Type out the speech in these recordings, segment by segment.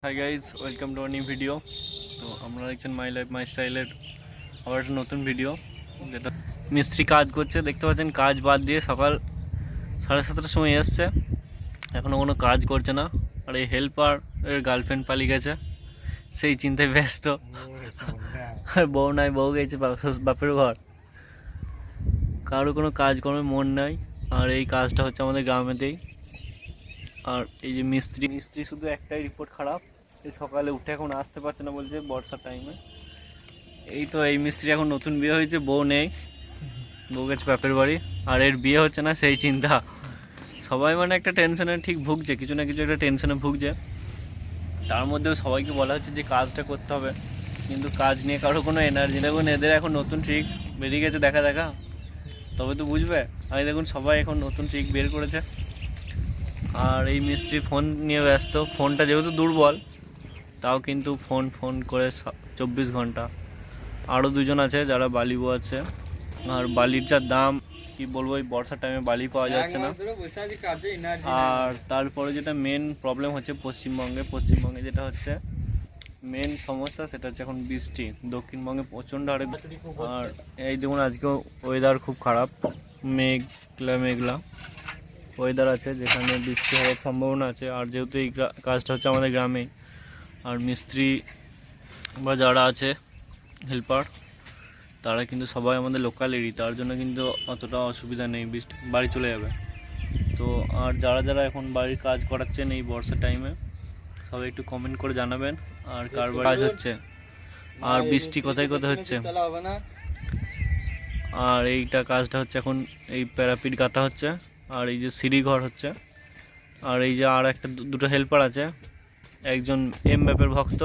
Hi guys, welcome to new video. তো আমরা দেখছেন মাই লাইফ মাই স্টাইলের আবার একটা নতুন ভিডিও, যেটা মিস্ত্রি কাজ করছে। দেখতে পাচ্ছেন কাজ বাদ দিয়ে সকাল 7:30টার সময় এসছে, এখনও কোনো কাজ করছে না। আর এই হেল্পার এর গার্লফ্রেন্ড পালিয়ে গেছে, সেই চিন্তায় ব্যস্ত। আর বউ নাই, বউ গেছে বাপের ঘর। কারো কোনো কাজকর্মে মন নাই। আর এই কাজটা হচ্ছে আমাদের গ্রামেতেই। আর এই যে মিস্ত্রি শুধু একটাই রিপোর্ট খারাপ, এই সকালে উঠে এখন আসতে পারছে না, বলছে বর্ষার টাইমে। এই তো এই মিস্ত্রি এখন নতুন বিয়ে হয়েছে, বউ নেই, বউ গেছে বাপের বাড়ি। আর এর বিয়ে হচ্ছে না, সেই চিন্তা। সবাই মানে একটা টেনশনে ঠিক ভুগছে, কিছু না কিছু একটা টেনশনে ভুগছে। তার মধ্যেও সবাইকে বলা হচ্ছে যে কাজটা করতে হবে, কিন্তু কাজ নিয়ে কারো কোনো এনার্জি দেখুন। এদের এখন নতুন ট্রিক বেরিয়ে গেছে, দেখা তবে তো বুঝবে। আর দেখুন সবাই এখন নতুন ট্রিক বের করেছে। আর এই মিস্ত্রি ফোন নিয়ে ব্যস্ত, ফোনটা যেহেতু দুর্বল, তাও কিন্তু ফোন করে 24 ঘন্টা। আরও দুজন আছে যারা বালি বোয়াচ্ছে। আর বালির যা দাম কি বলবো, এই বর্ষার টাইমে বালি পাওয়া যাচ্ছে না। আর তারপরে যেটা মেন প্রবলেম হচ্ছে পশ্চিমবঙ্গে যেটা হচ্ছে মেন সমস্যা, সেটা হচ্ছে এখন বৃষ্টি। দক্ষিণবঙ্গে প্রচণ্ড হারে। আর এই দেখুন আজকেও ওয়েদার খুব খারাপ, মেঘলা ওয়েদার আছে, যেখানে বৃষ্টি হওয়ার সম্ভাবনা আছে। আর যেহেতু এই কাজটা হচ্ছে আমাদের গ্রামে, আর মিস্ত্রি বা যারা আছে হেল্পার, তারা কিন্তু সবাই আমাদের লোকালেরই, তার জন্য কিন্তু অতটা অসুবিধা নেই, বৃষ্টি বাড়ি চলে যাবে। তো আর যারা এখন বাড়ির কাজ করাচ্ছেন এই বর্ষার টাইমে, সবাই একটু কমেন্ট করে জানাবেন আর কার বাড়ি কাজ হচ্ছে, আর বৃষ্টি কোথায় হচ্ছে। আর এইটা কাজটা হচ্ছে এখন এই প্যারাপিট গাঁথা হচ্ছে, আর এই যে সিঁড়ি ঘর হচ্ছে। আর এই যে আর একটা দুটো হেল্পার আছে, একজন এমবাপের ভক্ত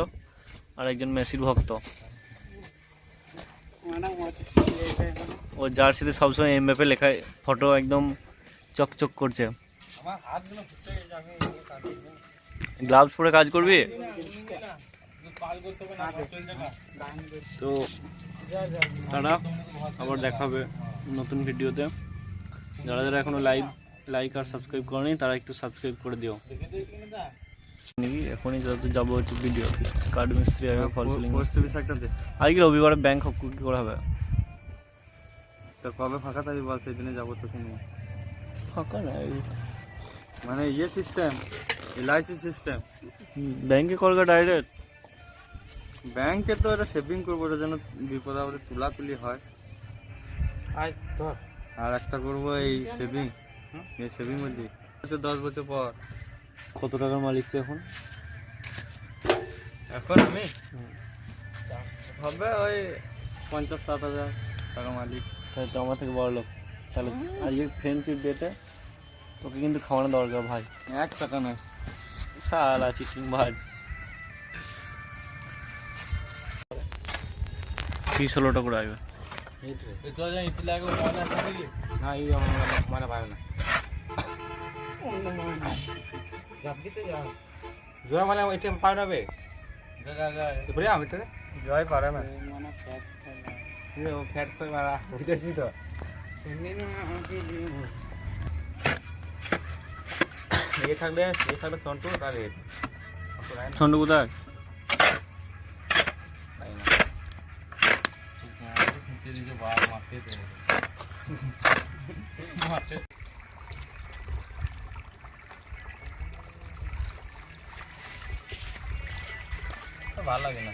আর একজন মেসির ভক্ত। ও জার্সিতে সবসময় এমবাপে লেখা ফটো একদম চকচক করছে। গ্লাভস পরে কাজ করবি তো। তারা আবার দেখাবে নতুন ভিডিওতে। যারা এখনো লাইক আর সাবস্ক্রাইব করেনি, তারা একটু সাবস্ক্রাইব করে দিও। এখনই যাবো হচ্ছে ভিডিও কার্ড মিস্ত্রি ফল সিলিং। আজকে রবিবারে ব্যাংক কি করে হবে? তো কবে ফাঁকা থাকবি বল, সেই দিনে যাবো তোকে নিয়ে। ফাঁকা নাই মানে ইয়ে সিস্টেম, এলআইসি সিস্টেম। ব্যাংকে কলকা ডাইরেক্ট। ব্যাংকে তো এটা সেভিং করবো, ওটা যেন বিপদ আপদে তুলাতুলি হয়। আর একটা করবো এই সেভিং, এই সেভিং বলছি 10 বছর পর। কত টাকার মালিক তো এখন? এখন আমি হবে ওই 50-60 হাজার টাকা মালিক। তাহলে তো আমার থেকে বড় লোক। তাহলে আজকে ফ্রেন্ডশিপ ডেতে তোকে কিন্তু খাওয়ানো দরকার ভাই। 1 টাকা নয়, শালা চিটিং ভাই। 30-16টা করে আসবে। জয় পারে না। সন্টু কোথায়? ভালো লাগে না।